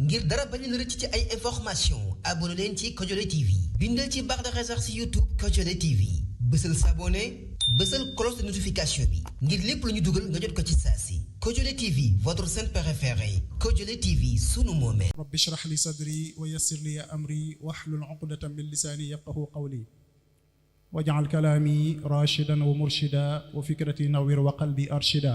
ngir dara bañ leen rëcc ci ay information abonné leen ci Kodiolé TV bindal ci barre de recherche ci YouTube Kodiolé TV bësal s'abonner bësal cloche de notification bi ngir lépp lu ñu dugal nga jot ko ci saa si Kodiolé TV votre chaîne préférée Kodiolé TV sunu moomeel. rabbi shrah li sadri wa yassir li amri wahlul uqdatan min lisaani yafqahu qawli waj'al kalaami rashidan wa murshida wa fikrati nawwir wa qalbi arshida.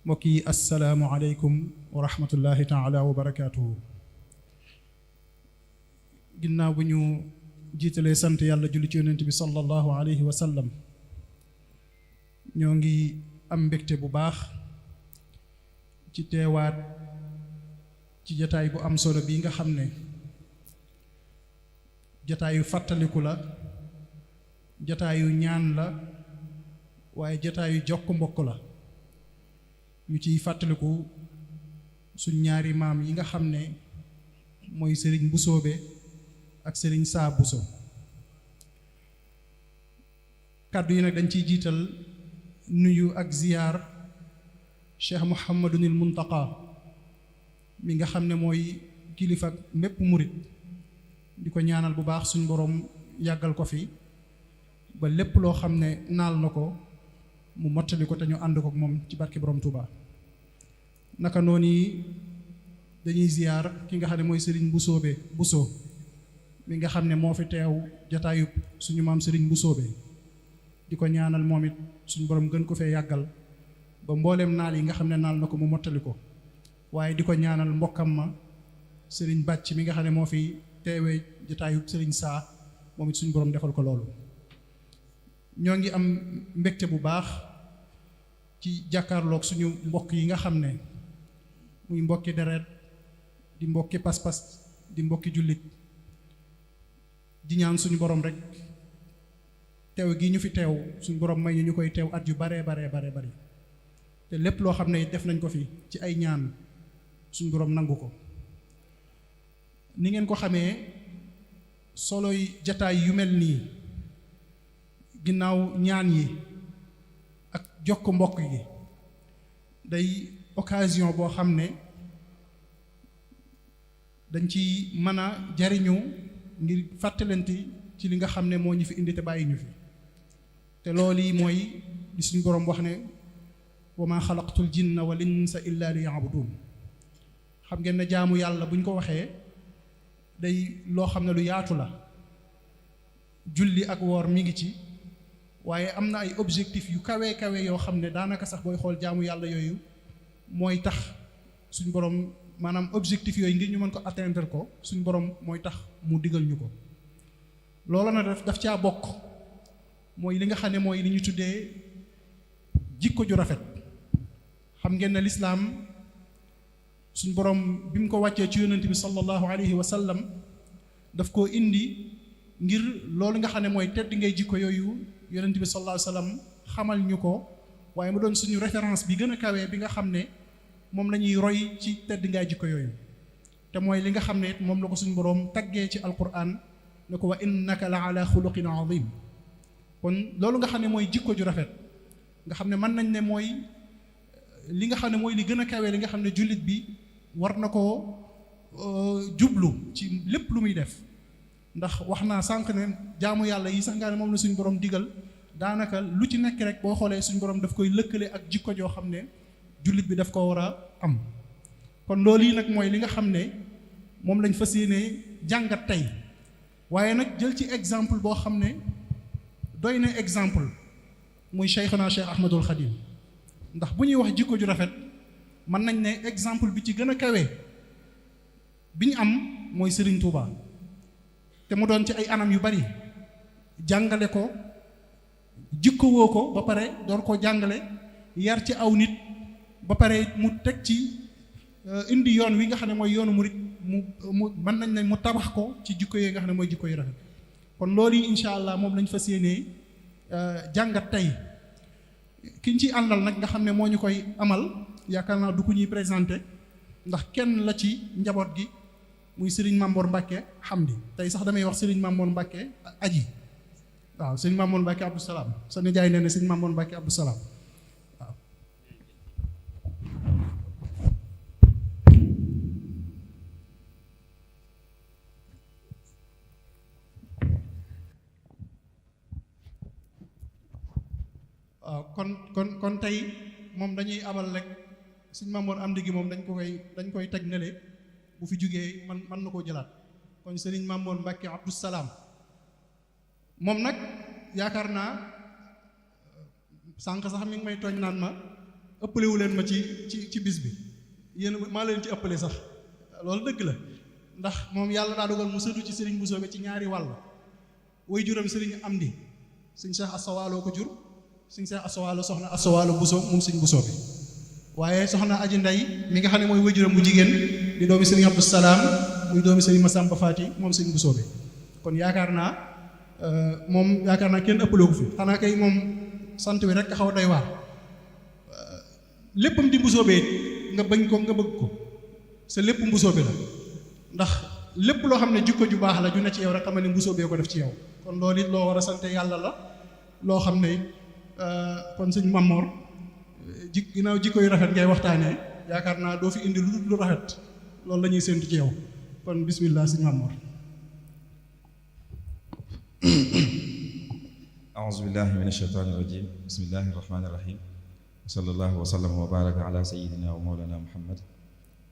mbokk yi assalaamu aleykum wa rahmatullahi taala wa barakaatuhu. ginnaaw bu ñu jiitalee sant yàlla julli ci yonent bi sallallahu alayhi wa sallam, ñoo ngi am mbégte bu baax ci teewaat ci jataay bu am solo bii nga xam ne jataayu fàttaliku la, jataayu ñaan la, waaye jataayu jokk mbokk la. ñu ciy fàttaliku suñ ñaari maam yi nga xam ne mooy sëriñ Busoobe ak sëriñ Saa Buso. kàddu yi nag dañ ciy jiital nuyu ak ziyaar Cheikh Mouhamadunil Muntaqa mi nga xam ne mooy kilifa mépp murit, di ko ñaanal bu baax suñ boroom yàggal ko fi ba lépp loo xam ne naal na ko mu mottali ko te ñu ànd ko ak moom ci barke borom Touba. naka noonu yi dañuy ziyaar ki nga xam ne mooy sëriñ Busoobe Buso mi nga xam ne moo fi teew jataayub suñu maam sëriñ Busoobe, di ko ñaanal moom it suñu borom gën ko fee yàggal ba mbooleem naal yi nga xam ne naal na ko mu mottali ko. waaye di ko ñaanal mbokkam ma sëriñ Bàcc mi nga xam ne moo fi teewee jataayub sëriñ Saa, moom it suñu borom defal ko loolu. ñoo ngi am mbégte bu baax ci jàkkaarloog suñu mbokk yi nga xam ne muy mbokki deret, di mbokki pas-pas, di mbokki jullit, di ñaan suñu borom rek teew gi ñu fi teew suñu borom may ñu koy teew at yu bare bari te lépp loo xam ne def nañ ko fi ci ay ñaan suñu borom nangu ko. ni ngeen ko xamee soloy jataay yu mel nii, ginnaaw ñaan yi ak jokk mbokk yi, day occasion boo xam ne dañ ci mën a jariñu ngir fàttalante ci li nga xam ne moo ñu fi indi te bàyyi ñu fi. te loolu yi mooy di suñu boroom wax ne wa ma xalaqtul jinna wal insa illa li ya'budun. xam ngeen ne jaamu yàlla buñ ko waxee day loo xam ne lu yaatu la. julli ak woor mi ngi ci, waaye am na ay objectif yu kawe yoo xam ne daanaka sax booy xool jaamu yàlla yooyu mooy tax suñ borom, maanaam objectif yooyu ngir ñu mën ko atteindre ko, suñ borom mooy tax mu digal ñu ko. loolu na daf caa bokk mooy li nga xam ne mooy li ñu tuddee jikko ju rafet. xam ngeen ne lislaam suñ borom bi mu ko wàccee ci yonent bi sallallahu alayhi wa sallam daf koo indi ngir loolu nga xam ne mooy tedd ngay jikko yooyu yonent bi sallallahu alayhi wa sallam xamal ñu ko, waaye mu doon suñu référence bi gën a kawee bi nga xam ne moom la ñuy roy ci tedd ngay jikko yooyu. te mooy li nga xam ne moom la ko suñu boroom taggee ci alquran ne ko wa innaka la ala xuluqin azim. kon loolu nga xam ne mooy jikko ju rafet nga xam ne mën nañ ne mooy li nga xam ne mooy li gën a kawee li nga xam ne jullit bi war na koo jublu ci lépp lu muy def. ndax wax naa sànq ne jaamu yàlla yi sax nga ne moom la suñu borom digal, daanaka lu ci nekk rek boo xoolee suñu borom daf koy lëkkale ak jikko joo xam ne jullit bi daf ko war a am. kon loolu yi nag mooy li nga xam ne moom lañ fas yéene jàngat tey, waaye nag jël ci exemple boo xam ne doy na exemple, muy Cheikhuna Cheikh Ahmadul Khadim. ndax bu ñuy wax jikko ju rafet mën nañ ne exemple bi ci gën a kawe bi ñu am mooy Serigne Touba. te mu doon ci ay anam yu bari, jàngale ko, jikkowoo ko ba pare door koo jàngale, yar ci aw nit ba pare mu teg ci indi yoon wi nga xam ne mooy yoonu murit mu mën nañ ne mu tabax ko ci jikko yi nga xam ne mooy jikko yu rafet. kon loolu yi incha allah moom lañ fas yéenee jàngat tey. kiñ ci àndal nag nga xam ne moo ñu koy amal yaakaar naa du ko ñuy présenté, ndax kenn la ci njaboot gi, muy Serigne Mamor Mbacke Hamdi. tey sax damay wax Serigne Mamor Mbacke aji, waaw Serigne Mamor Mbacke Abdou Salaam, sa nijaay nee na Serigne Mamor Mbacke Abdou Salaam. kon tey moom dañuy abal rek suñ Mamoor Amdi gi moom dañ koy teg nele bu fi jógee man na koo jëlaat kon sëriñ Mamoor Mbàkke Abdou Salaam moom nag yaakaar naa sànq sax mi ngi may tooñ naan ma ëppalewu leen ma ci bis bi yéen maa leen ci ëppale sax loolu dëgg la ndax moom yàlla daa dogal mu sëtu ci sëriñ Bousso ci ñaari wàll way juram sëriñ Amdi sëñ Cheikh Assawaaloo ko jur sëñ Cheikh Assawaalo soxna Assawaalo Bousso moom sëñ Bousso bi waaye soxna Aji Ndey mi nga xam ne mooy way juram bu jigéen di doomi sëriñ Abdou Salaam muy doomi sëriñ Massamba Faati moom sëñ Bousso bi kon yaakaar naa kenn ëppaloo ko fi xanaa kay moom sant wi rek xaw a doy waar léppam di Bousso bee nga bañ ko nga bëgg ko sa lépp Bousso bi la ndax lépp loo xam ne jikko ju baax la ju ne ci yow rek xam ne Bousso bee ko def ci yow kon loolu it loo war a sant yàlla la loo xam ne kon sëñ Mamoor ginnaaw jikko yu rafet ngay waxtaanee yaakaar naa doo fi indi lu rafet loolu la ñuy séntu ci yow kon bismillah sëñ Mamoor. a'uuzu billahi mina shaytaani rajiim bismillahi rahmaani rahiim wa sallallahu wa sallam wa baraka ala sayyidina wa mawlana muhammad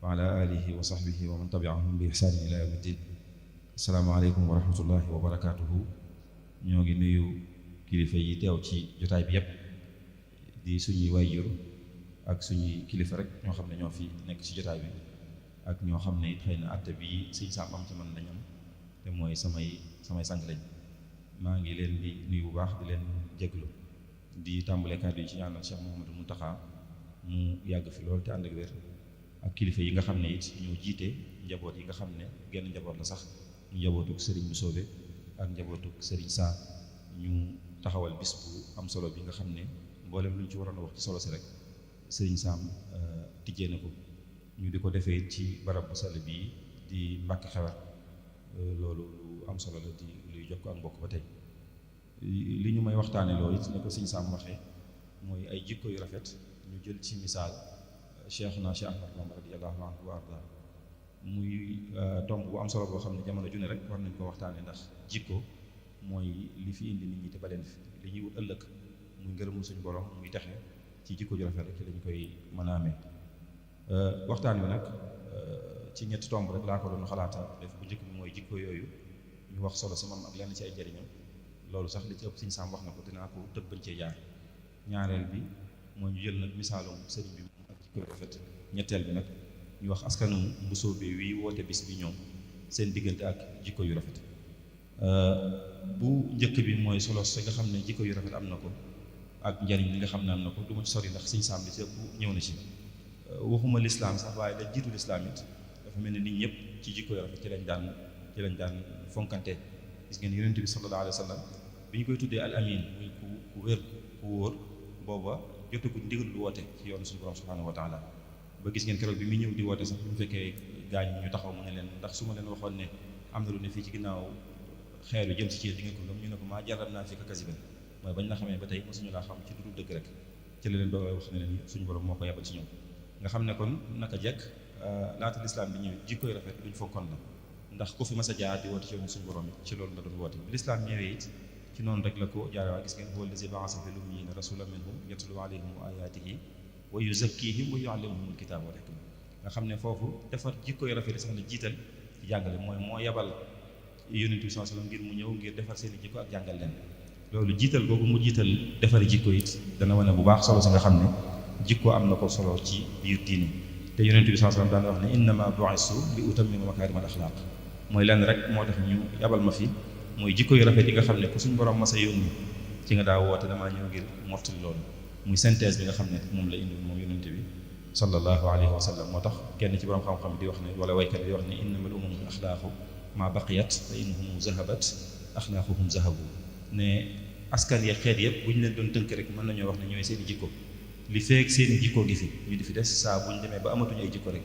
wa ala alihi wa sahbihi wa man tabi'ahum bi ihsaanin ila yawmi ddin. assalaamu aleykum wa rahmatullahi wa barakaatuhu. ñoo ngi nuyu kilifa yi teew ci jotaay bi yépp di suñuy waajur ak suñuy kilifa rek ñoo xam ne ñoo fi nekk ci jotaay bi ak ñoo xam ne xëy na àtte bi sëñ Sam am ci man lañ am te mooy samay sang lañ. maa ngi leen di nuyu bu baax di leen jégalu di tàmbale kàddu yi ci ñaanal Cheikh Mouhamadou Mountakha mu yàgg fi loolu te ànd ak wér ak kilifa yi nga xam ne it ñoo jiite njaboot yi nga xam ne genn njaboot la sax ñu njabootuk Serigne Bousso ak njabootuk Serigne Sam ñu taxawal bis bu am solo bi nga xam ne mboolem lu ñu ci waroon a wax ci solo si rek Serigne Sam tijjee na ko ñu di ko defee ci barab bu sell bii di Mbàkke Xewar loolu lu am solo la di luy jox ko ak mbokk ba tey li ñu may waxtaane loolu it ne ko Serigne Sam waxee mooy ay jikko yu rafet ñu jël ci misaal Cheikhuna Cheikh Ahmad Bamba radiyallahu anhu wa arda muy tomb bu am solo boo xam ne jamono ju ne rek war nañ ko waxtaane ndax jikko mooy li fi indi nit ñi te ba leen fi li ñuy wut ëllëg muy ngërëmul suñu borom muy texe ci jikko ju rafet rek ci lañ koy mën a amee waxtaan bi nag ci ñetti tomb rek laa ko doon xalaata def bu njëkk bi mooy jikko yooyu ñu wax solo si moom ak lenn ci ay njëriñam loolu sax li ci ëpp Serigne Sam wax na ko dinaa ko tëb bañ cee jaar ñaareel bi mooy ñu jël nag misaalum sëriñ bi moom ak jikko yu rafet ñetteel bi nag ñu wax askanu Bousso bi wii woote bis bi ñoom seen diggante ak jikko yu rafet bu njëkk bi mooy solo si nga xam ne jikko yu rafet am na ko ak njariñ li nga xam ne am na ko du ma ci sori ndax Serigne Sam li ci ëpp ñëw na ci waxuma lislaam sax waaye la jiitu lislaam it dafa mel ne nit ñëpp ci jikko yu rafet ci lañ daan fonkante gis ngeen yonent bi sallallahu alayhi wa sallam bi ñu koy tuddee al amin muy ku wér ku wóor booba jotagu ndigal lu woote ci yoonu suñu borom subhanahu wa taala ba gis ngeen keroog bi muy ñëw di woote sax bu mu fekkee gaañ ñu taxaw mu ne leen ndax su ma leen waxoon ne am na lu ne fii ci ginnaaw xeeru jëm si ci di ngeen ko gëm ñu ne ko maa jarab naa fi ka kasiban mooy bañ la xamee ba tey mosuñu laa xam ci lu dul dëgg rek ci la leen doog wax ne leen suñu borom moo ko yabal ci ñoom nga xam ne kon naka jekk laata lislaam bi ñëw jikkoy rafet luñ fokkoon la ndax ku fi mas a jaar di woote ci yoonu suñu borom ci loolu la doon woote bi lislaam ñëwee it ci noonu rek la ko jaare waa gis ngeen huwa allazi ba'atha fil ummiyyiina rasuulan minhum yatlu alayhim ayaatihi wa yuzakkihim wa yu'allimuhum alkitaaba wal hikma nga xam ne foofu defar jikkoy rafet sax la jiital ci jàngale mooy moo yabal yonent bi sallallahu alayhi wasallam ngir mu ñëw ngir defar seen i jikko ak jàngal leen loolu jiital googu mu jiital defari jikko it dana wane bu baax solo si nga xam ne jikko am na ko solo ci biir diini te yonent bi sallallahu alayhi wasallam daan wax ne innama bu'istu li utammima makaarimal axlaaq mooy lenn rek moo tax ñu yabal ma fi mooy jikko yu rafet yi nga xam ne ku suñu borom masa yónni ci nga daa woote damaa ñëw ngir mottali loolu muy synthèse bi nga xam ne moom la indi moom yonent bi sallallahu alayhi wa sallam moo tax kenn ci borom xam-xam di wax ne wala waykat di wax ne innamal umamul axlaaqu ma baqiyat fa innahum zahabat axlaaquhum zahabu ne askan ya xeet yëpp bu ñu leen doon tënk rek mën nañoo wax ne ñooy seen i jikko li feek seen i jikko gi fi ñu di fi des saa bu ñu demee ba amatuñu ay jikko rek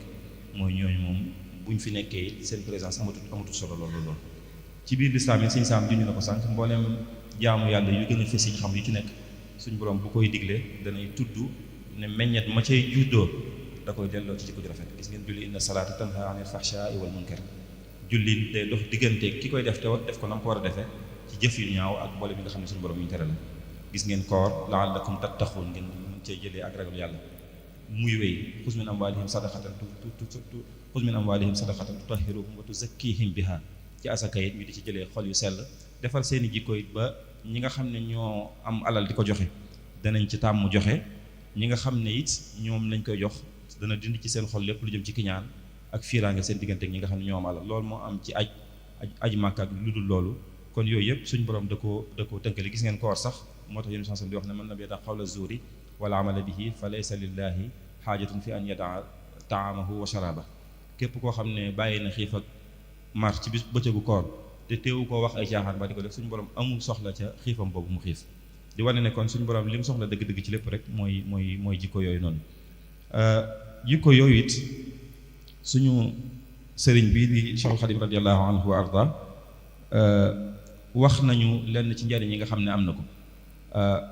mooy ñooñu moom bu ñu fi nekkee seen présence amatul solo lool ci biir lislaam yi Serigne Sam junj na ko sànq mbooleem jaamu yàlla yu gën a fës yi ñu xam yu ci nekk suñ borom bu koy diglee danay tudd ne meññet ma cay juddoo da koy delloo ci jikko ju rafet gis ngeen julli inna salaata tanha anil fahshaa'i wal munkar julli day dox diggante ki koy def te def ko na mu ko war a defee ci jëf yu ñaaw ak mboolem yi nga xam ne suñu borom yi tere la gis ngeen koor la'allakum tattaquun ngeen mën cee jëlee ak ragal yàlla muy wéy xuz min amwaalihim sadaqatan xuz min amwaalihim sadaqatan tutahhiruhum wa tuzakkihim biha ci asaka it ñu di ci jëlee xol yu sell defar seeni jikko it ba ñi nga xam ne ñoo am alal di ko joxe danañ ci tàmm joxe ñi nga xam ne it ñoom lañ koy jox dana dindi ci seen xol lépp lu jëm ci kiñaan ak fiiraange seen diggante ak ñi nga xam ne ñoo am alal loolu moo am ci aj Màkka ak lu dul loolu kon yooyu yëpp suñ borom da koo tënkale gis ngeen koor sax moo tax yéen sansan di wax ne man lam yada qawla zuuri wala amala bihi fa laysa lillahi xaajatun fi an yadaa taamahu wa sharaba képp koo xam ne bàyyi na xiif ak mar ci bis bëccëgu koor te teewu koo wax ay caaxaan ba di ko def suñu borom amul soxla ca xiifam boobu mu xiif di wane ne kon suñu borom li mu soxla dëgg-dëgg ci lépp rek mooy jikko yooyu noonu jikko yooyu it suñu sëriñ bii di Cheikhul Khadim radiallahu anhu wa arda wax nañu lenn ci njariñ yi nga xam ne am na ko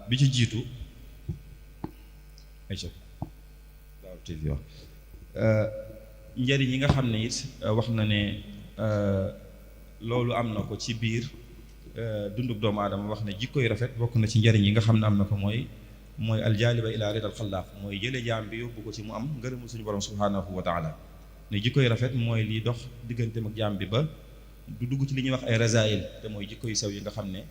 bi ci jiitu njariñ yi nga xam ne it wax na ne loolu am na ko ci biir dundub doomu aadama wax ne jikko yu rafet bokk na ci njariñ yi nga xam ne am na ko mooy aljaaliba ila ridal xallaaq mooy jële jaam bi yóbbu ko ci mu am ngërëmu suñu borom subhanahu wa taala ne jikko yu rafet mooy liy dox digganteem ak jaam bi ba du dugg ci li ñuy wax ay rasail te mooy jikko yu sew yi nga xam ne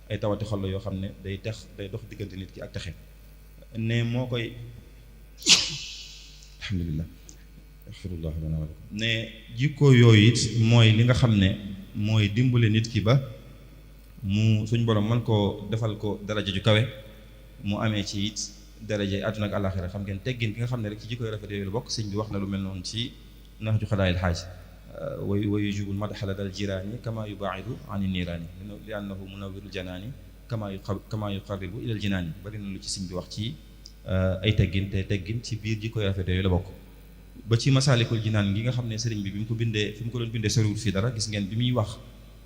ay tawati xol la yoo xam ne day dox diggante nit ki ak texe ne moo koy alhamdulilah axfirullah lana wa lakum ne jikko yooyu it mooy li nga xam ne mooy dimbale nit ki ba mu suñ borom mën koo defal ko daraja ju kawe mu amee ci it daraja àdduna ak àllaaxira xam ngeen teggin ki nga xam ne rek ci jikko yu rafet yooyu la bokk sëñ bi wax na lu mel noonu ci nax ju xadaayil xaaj wa yujibul madxala dal jiraani kama yubaidu ani niiraani li annahu munawwirul janaani kama yuqarribu ilal jinaani bari na lu ci sëñ bi wax ci ay teggin te teggin ci biir jikko yu rafet yooyu la bokk ba ci masaalikul jinaan gi nga xam ne sëriñ bi bi mu ko bindee fi mu ko doon bindee soriwul fii dara gis ngeen bi muy wax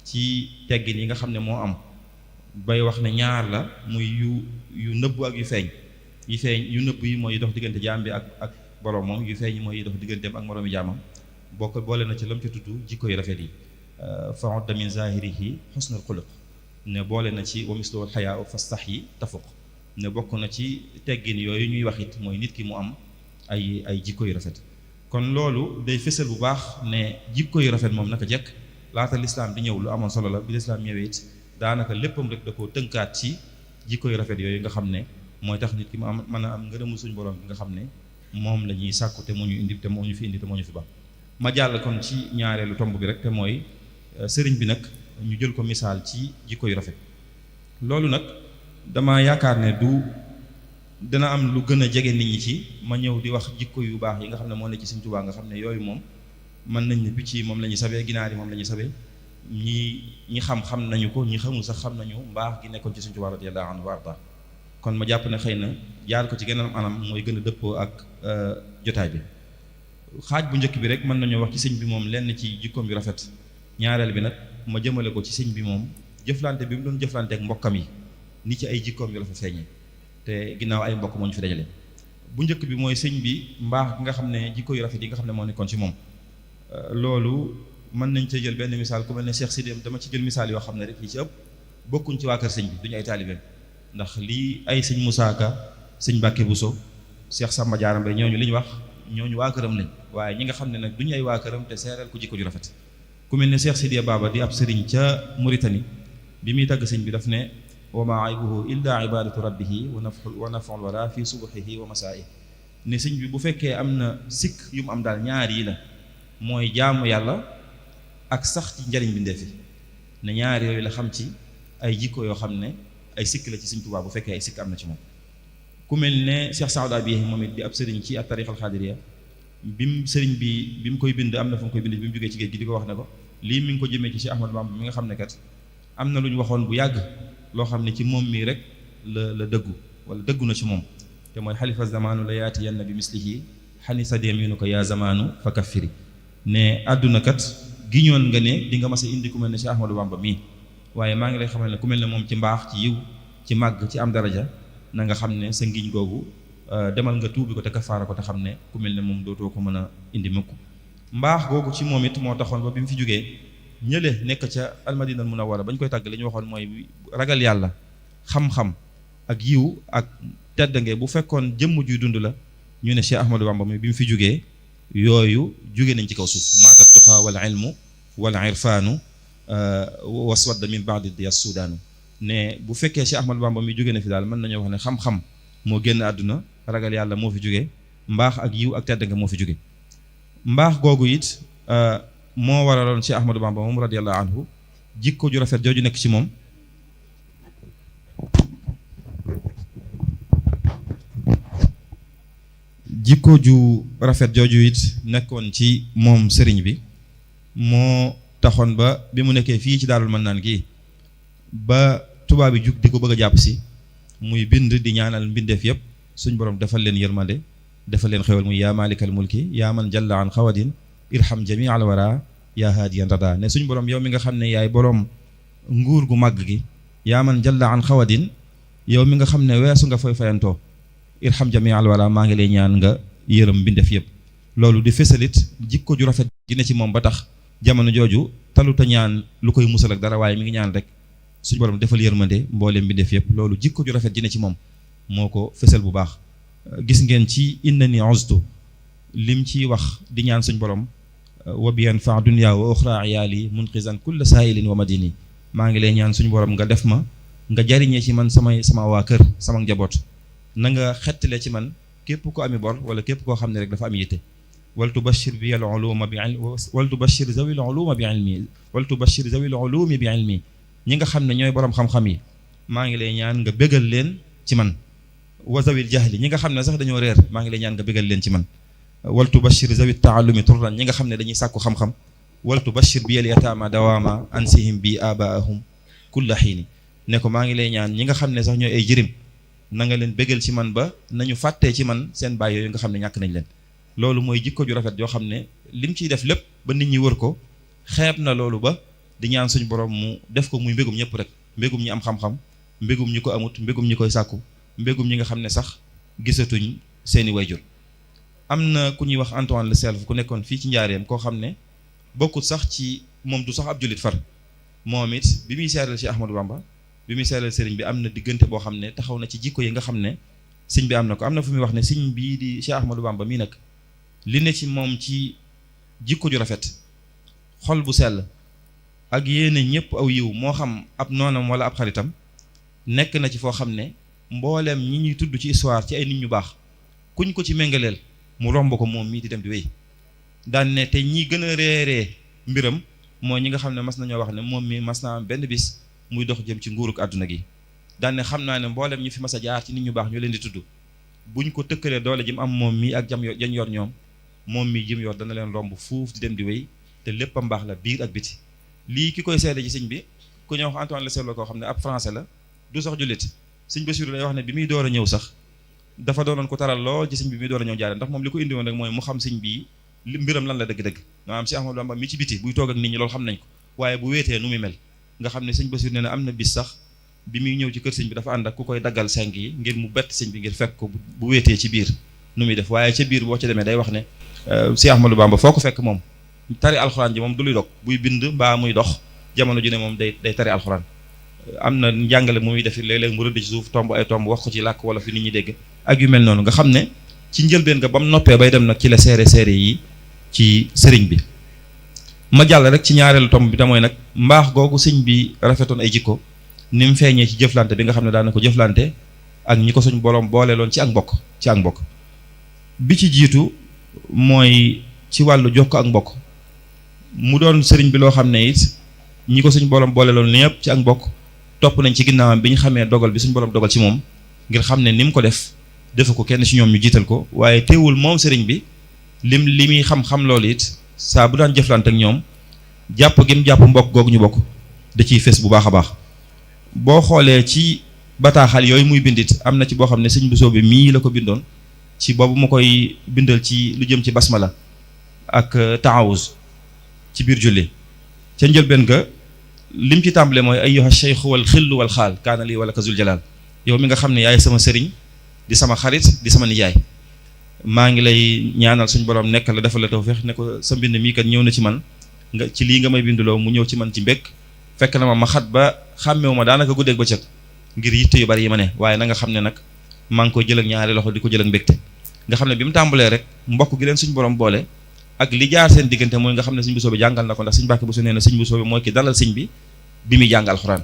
ci teggin yi nga xam ne moo am bay wax ne ñaar la muy yu nëbbu ak yu feeñ yu nëbb yi mooy dox diggante jaam bi ak borom moom yu feeñ mooy dox digganteem ak moroomi jaamam bokk boole na ci lam ci tudd jikko yu rafet yi fa'udda min zahirihi husnul xuluq ne boole na ci wa mislu xayaa fastaxyi tafuq ne bokk na ci teggin yooyu ñuy wax it mooy nit ki mu am ay jikko yu rafet kon loolu day fësal bu baax ne jikko yu rafet moom naka jekk laata lislaam di ñëw lu amoon solo la bi lislaam ñëwee it daanaka léppam rek da koo tënkaat ci jikko yu rafet yooyu nga xam ne mooy tax nit ki mu am mën a am ngërëmu suñu borom bi nga xam ne moom la ñuy sàkku te moo ñu indi te moo ñu fi indi te moo ñu fi ba ma jàll kon ci ñaareelu tomb bi rek te mooy sëriñ bi nag ñu jël ko misaal ci jikko yu rafet loolu nag dama yaakaar ne du dana am lu gën a jege nit ñi ci ma ñëw di wax jikko yu baax yi nga xam ne moo ne ci Sëriñ Tuubaa nga xam ne yooyu moom mën nañ ne picc yi moom la ñuy sabee ginaar yi moom la ñuy sabee ñi xam nañu ko ñi xamul sax xam nañu mbaax gi nekkoon ci Sëriñ Tuubaa radiyallaahu anhu wa arda kon ma jàpp ne xëy na jaar ko ci geneen anam mooy gën a dëppoo ak jotaay bi xaaj bu njëkk bi rek mën nañoo wax ci sëñ bi moom lenn ci jikkoom yu rafet ñaareel bi nag ma jëmale ko ci sëñ bi moom jëflante bi mu doon jëflante ak mbokkam yi ni ci ay jikkoom yu rafet feeñee te ginnaaw ay mbokk moo ñu fi dajale bu njëkk bi mooy sëñ bi mbaax gi nga xam ne jikko yu rafet yi nga xam ne moo nekkoon ci moom loolu mën nañ cee jël benn misaal ku mel ne Cheikh Sidi dama ci jël misaal yoo xam ne rek li ci ëpp bokkuñ ci waa kër sëñ bi duñu ay taalibeem ndax lii ay sëñ Moussa Ka sëñ Mbàkke Bousso Cheikh Samba Diarra Mbaye ñooñu li ñu wax ñooñu waa këram lañ waaye ñi nga xam ne nag duñu ay waa këram te seereel ko jikko ju rafet ku mel ne Cheikh Sidiya Baba di ab sëriñ ca Mauritanie bi muy tagg sëñ bi daf ne wa maa aybuhu illa ibadatu rabbihi wa naf'ul wara fi subuhihi wa masaa'i ne sëñ bi bu fekkee am na sikk yu mu am daal ñaar yi la mooy jaamu yàlla ak sax ci njariñ bi ndeefi ne ñaar yooyu la xam ci ay jikko yoo xam ne ay sikk la ci Sëñ Tuubaa bu fekkee ay sikk am na ci moom ku mel ne Cheikh Saad Abi moom it di ab sëriñ ci at-tariqa al-xaadiriya sëriñ bi mu koy bind am na fu mu koy bind bi mu jógee ci géej gi di ko wax ne ko lii mi ngi ko jëmee ci Cheikh Ahmadou Bamba mi nga xam ne kat am na lu ñu waxoon bu yàgg loo xam ne ci moom mii rek la dëggu wala dëggu na ci moom te mooy xalifa zamanu la yaati yanna bi mislihi xani sa deeminu ko yaa zamanu fa kaffiri ne àdduna kat giñoon nga ne di nga mas a indi ku mel ne Cheikh Ahmadou Bamba mii waaye maa ngi lay xamal ne ku mel ne moom ci mbaax ci yiw ci màgg ci am daraja na nga xam ne sa ngiñ googu demal nga tuubi ko te kafaara ko te xam ne ku mel ne moom dootoo ko mën a indi mukk mbaax googu ci moom it moo taxoon ba bi mu fi jógee ñële nekk ca almadina munawwara bañ koy tàgg li ñu waxoon mooy ragal yàlla xam-xam ak yiw ak teddange bu fekkoon jëmm juy dund la ñu ne Cheikh Ahmadou Bamba mi bi mu fi jógee yooyu jóge nañ ci kaw suuf maata tuqa wal ilmu wal irfaanu waswadda min baadi diya sudaanu ne bu fekkee Cheikh Ahmadou Bamba mi jóge na fi daal mën nañoo wax ne xam-xam moo génn àdduna ragal yàlla moo fi jóge mbaax ak yiw ak teddange moo fi jóge mbaax googu it moo waraloon Cheikh Ahmadou Bamba moom radiyallahu anhu jikko ju rafet jooju nekk ci moom jikko ju rafet jooju it nekkoon ci moom sëriñ bi moo taxoon ba bi mu nekkee fii ci Daarul Mannaan gi ba tubaab bi jug di ko bëgg a jàpp si muy bind di ñaanal mbindeef yëpp suñ borom defal leen yërmande defal leen xewal muy yaa maalikal mulki yaa man jalla an xawadin irham jami al wara yaa haadiyan rada ne suñ borom yow mi nga xam ne yaay borom nguur gu màgg gi yaa man jalla an xawadin yow mi nga xam ne weesu nga fay fayantoo irham jami al wara maa ngi lay ñaan nga yërëm mbindeef yëpp loolu di fesalit jikko ju rafet ji ne ci moom ba tax jamono jooju taluta ñaan lu koy musal ak dara waaye mi ngi ñaan rek suñu borom defal yërmande mbooleem mbindeef yëpp loolu jikko ju rafet ji ne ci moom moo ko fesal bu baax gis ngeen ci innani uztu lim ci wax di ñaan suñ borom wa bi yanfa dunya wa uxra iyaali munqizan kulla saa'ilin wa madini maa ngi lay ñaan suñu borom nga def ma nga jariñee ci man sama waa kër sama njaboot na nga xettale ci man képp ko ami bor wala képp koo xam ne rek dafa am yitte wal tubashir bi al uluma bi wal tubashir zawil uluma bi ilmi wal tubashir zawil ulumi bi ilmi ñi nga xam ne ñooy borom xam-xam yi maa ngi lay ñaan nga bégal leen ci man wa zawil jahli ñi nga xam ne sax dañoo réer maa ngi lay ñaan nga bégal leen ci man wal tubashir zawit taallumi turran ñi nga xam ne dañuy sàkku xam-xam wal tubashir bi al yataama dawaama ansihim bi abaahum kulla xiini ne ko maa ngi lay ñaan ñi nga xam ne sax ñooy ay jirim na nga leen bégal ci man ba nañu fàttee ci man seen baay yooyu nga xam ne ñàkk nañ leen loolu mooy jikko ju rafet yoo xam ne lim ciy def lépp ba nit ñi wër ko xeeb na loolu ba di ñaan suñu borom mu def ko muy mbégum ñëpp rek mbégum ñi am xam-xam mbégum ñi ko amut mbégum ñi koy sàkku mbégum ñi nga xam ne sax gisatuñ seeni wayjur am na ku ñuy wax Antoine Le Selve ku nekkoon fii ci njaareem koo xam ne bokkut sax ci moom du sax ab jullit far moom it bi muy seeral ci Ahmadou Bamba bi muy seeral sëriñ bi am na diggante boo xam ne taxaw na ci jikko yi nga xam ne sëñ bi am na ko am na fu muy wax ne sëñ bii di Cheikh Ahmadou Bamba mii nag li ne ci moom ci jikko ju rafet xol bu sell ak yéene ñëpp aw yiw moo xam ab noonam wala ab xaritam nekk na ci foo xam ne mbooleem ñi ñuy tudd ci histoire ci ay nit ñu baax kuñ ko ci méngaleel mu romb ko moom mii di dem di wéy daan ne te ñi gën a réeree mbiram mooy ñi nga xam ne mas nañoo wax ne moom mi mas naa am benn bis muy dox jëm ci nguuruk àdduna gi daan ne xam naa ne mbooleem ñi fi mas a jaar ci nit ñu baax ñu leen di tudd buñ ko tëkkalee doole jëm am moom mii ak jañ yor ñoom moom mii jëm yor dana leen romb fuuf di dem di wéy te lépp a mbaax la biir ak biti lii ki koy seede ci sëñ bi ku ñëw wax Antoine Le Selve koo xam ne ab français la du sax jullit sëñ Bassirou lay wax ne bi muy door a ñëw sax dafa doonoon ko taral lool ci sëñ bi muy door a ñëw jaare ndax moom li ko indi woon rek mooy mu xam sëñ bi mbiram lan la dëgg-dëgg maanaam si Ahmadou Bamba mi ci biti buy toog ak nit ñi loolu xam nañ ko waaye bu wéetee nu muy mel nga xam ne sëñ Bassirou nee na am na bis sax bi muy ñëw ci kër sëñ bi dafa ànd ak ku koy daggal seng yi ngir mu bett sëñ bi ngir fekk ko bu wéetee ci biir nu muy def waaye ca biir boo ca demee day wax ne si Ahmadou Bamba foo ko fekk moom tari alxuraan ji moom du luy dog buy bind mbaa muy dox jamono ju ne moom day tari alxuraan am na njàngale mu muy def léeg-léeg mu rëdd ci suuf tomb ay tomb wax ko ci làkk wala fi nit ñi dégg ak yu mel noonu nga xam ne ci njëlbeen nga ba mu noppee bay dem nag ci la seere yi ci sëriñ bi ma jàll rek ci ñaareelu tomb bi te mooy nag mbaax googu sëñ bi rafetoon ay jikko ni mu feeñee ci jëflante bi nga xam ne daan na ko jëflante ak ñi ko suñ borom booleeloon ci ak mbokk bi ci jiitu mooy ci wàllu jokk ak mbokk mu doon sëriñ bi loo xam ne it ñi ko suñ borom booleeloon ñëpp ci ak mbokk topp nañ ci ginnaawam bi ñu xamee dogal bi suñ borom dogal ci moom ngir xam ne ni mu ko defu ko kenn ci ñoom ñu jiital ko waaye teewul moom sëriñ bi li muy xam-xam loolu it saa bu daan jëflante ak ñoom jàpp gi mu jàpp mbokk googu ñu bokk da ciy fes bu baax a baax boo xoolee ci bataaxal yooyu muy bindit am na ci boo xam ne sëñ Bousso bi mii la ko bindoon ci boobu ma koy bindal ci lu jëm ci basmala ak taawuz ci biir julli ca njëlbeen ga lim ci tàmbale mooy ayyuha cheikh wal xillu wal xaal kaana lii wala kazul jalal yow mi nga xam ne yaay sama sëriñ di sama xarit di sama nijaay maa ngi lay ñaanal suñ borom nekk la defal la tawfeex ne ko sa mbind mii kat ñëw na ci man nga ci lii nga may binduloo mu ñëw ci man ci mbékk fekk na ma xat ba xàmmewu ma daanaka guddeeg bëccëg ngir yitte yu bari yi ma ne waaye na nga xam ne nag maa ngi koy jël ak ñaari loxo di ko jël ak mbégte nga xam ne bi mu tàmbalee rek mbokk gi leen suñ borom boole ak li jaar seen diggante mooy nga xam ne sëñ Bousso bi jàngal na ko ndax sëñ Mbàkke Bousso nee na sëñ Bousso bi mooy ki dalal sëñ bi muy jàng alxuraan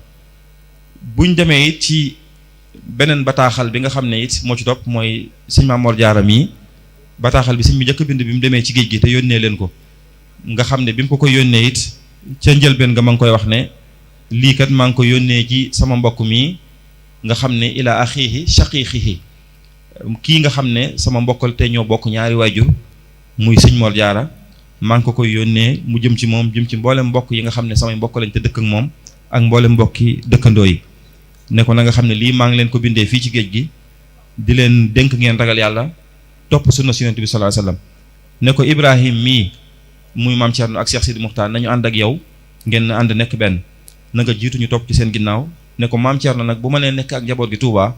buñ demee it ci beneen bataaxal bi nga xam ne it moo ci topp mooy sëñ Maam Mor Jaara mii bataaxal bi sëñ bi njëkk bind bi mu demee ci géej gi te yónnee leen ko nga xam ne bi mu ko koy yónnee it ca njëlbeen nga ma ngi koy wax ne lii kat maa ngi ko yónnee ci sama mbokk mii nga xam ne ila axiihi shaqiixihi kii nga xam ne sama mbokkal te ñoo bokk ñaari waajur muy sëñ Mor Jaara maa ngi ko koy yónnee mu jëm ci moom jëm ci mboolem mbokk yi nga xam ne samay mbokk lañ te dëkk ak moom ak mboolem mbokki dëkkandoo yi ne ko na nga xam ne lii maa ngi leen ko bindee fii ci géej gi di leen dénk ngeen ragal yàlla topp sunna si Yonent bi sallallahu alayhi wasallam ne ko Ibrahim mii muy maam Thierno ak Cheikh Sidi Muxtaar nañu ànd ak yow ngeen ànd nekk benn na nga jiitu ñu topp ci seen ginnaaw ne ko maam Thierno nag bu ma nee nekk ak njaboot gi Touba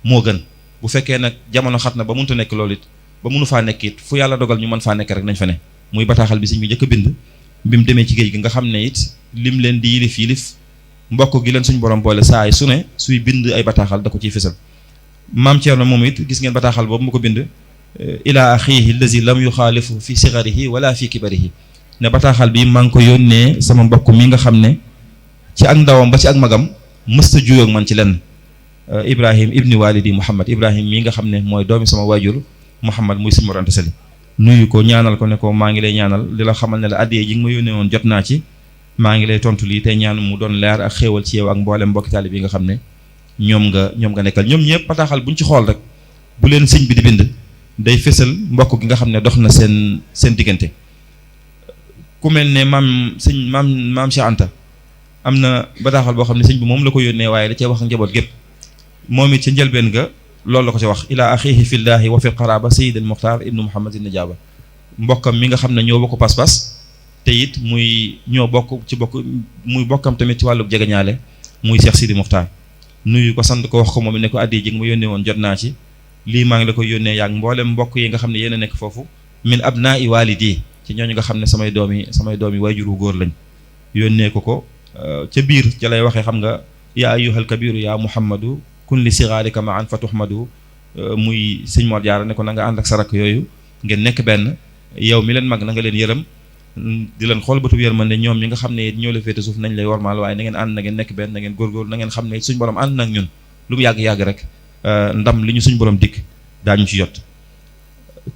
moo gën bu fekkee nag jamono xat na ba mënut a nekk loolu it ba mënu faa nekk it fu yàlla dogal ñu mën faa nekk rek nañ fa ne muy bataaxal bi sëñ bi njëkk a bind bi mu demee ci géej gi nga xam ne it lim leen di yilif mbokk gi leen suñ borom boole saa yi su ne suy bind ay bataaxal da ko ciy fësal maam Thierno moom it gis ngeen bataaxal boobu mu ko bind ila axiihi allazi lam yuxaalifu fi sigarihi wala fi kibarihi ne bataaxal bi maa ngi ko yónnee sama mbokk mi nga xam ne ci ak ndawam ba ci ak magam mësta juyoo ak man ci lenn Ibrahim ibni walidi Muhammad Ibrahim mii nga xam ne mooy doomi sama waajur Muhammad muy Sëñ Mor Anta Sali nuyu ko ñaanal ko ne ko maa ngi lay ñaanal di la xamal ne la addiyee ji nga ma yónnee woon jot naa ci maa ngi lay tontu lii tey ñaan mu doon leer ak xéewal ci yow ak mboolem mbokki taalib yi nga xam ne ñoom nga nekkal ñoom ñëpp bataaxal buñ ci xool rek bu leen sëñ bi di bind day fësal mbokk gi nga xam ne dox na seen diggante ku mel ne maam Cheikh Anta am na bataaxal boo xam ne sëñ bi moom la ko yónnee waaye da cee wax njaboot gépp moom it ca njëlbeen ga loolu la ko ci wax ila axihi fillahi wa fil qaraba sayyid al muxtar ibnu muhammad ibn najaba mbokkam mi nga xam ne ñoo bokk pas-pas te it muy ñoo bokk ci bokk muy bokkam tamit ci wàllu jegeñaale muy Cheikh Sidi Muxtar nuyu ko sant ko wax ko moom ne ko addi ji nga ma yónnee woon jot naa ci lii maa ngi la koy yónnee yaag mboolem mbokk yi nga xam ne yéen a nekk foofu min abnaa'i walidi ci ñooñu nga xam ne samay doomi waajuru góor lañ yónnee ko ca biir ca lay waxee xam nga yaa ayyuhal kabiru yaa muhammadu kun li sigaarika ma an fa tuhmadu muy sëñ Mor Jaara ne ko na nga ànd ak sa rakk yooyu ngeen nekk benn yow mi leen mag na nga leen yërëm di leen xool bëtub yërmande ñoom ñi nga xam ne ñoo la féete suuf nañ lay warmaal waaye na ngeen ànd na ngeen nekk benn na ngeen góorgóorlu na ngeen xam ne suñ borom ànd nag ñun lu mu yàgg-yàgg rek ndam li ñu suñ borom dikk daañu ci jot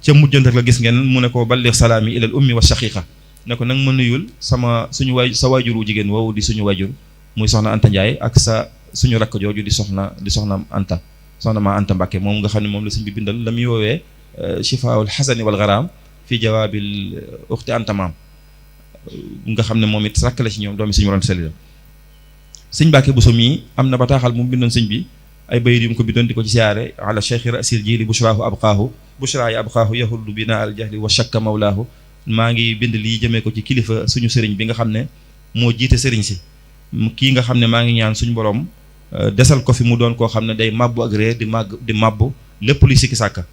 ca mujjante la gis ngeen mu ne ko balligh salaami ilal ummi wa shaqiqa ne ko nag ma nuyul sa waajuru jigéen woowu di suñu waajur muy soxna Anta Ndiaye ak suñu rakk jooju di soxna Anta soxna ma Anta Mbàkke moom nga xam ne moom la sëñ bi bindal la muy woowee shifaa'ul xasani wal garaam fii jawaabil uxti Anta maam nga xam ne moom it rakk la ci ñoom doomi suñu Mor Anta Sali la sëñ Mbàkke Bousso mii am na bataaxal mu bindoon sëñ bi ay bayit yu mu ko bindoon di ko ci siyaare ala cheikhi rasil jili bushraahu abqaahu bushraa yi abqaahu yahullu bina al jahli wa shakka mawlaahu maa ngi bind lii jëmee ko ci kilifa suñu sëriñ bi nga xam ne moo jiite sëriñ si kii nga xam ne maa ngi ñaan suñu borom desal ko fi mu doon koo xam ne day mabbu ak réer di mabbu lépp luy sikki sàkka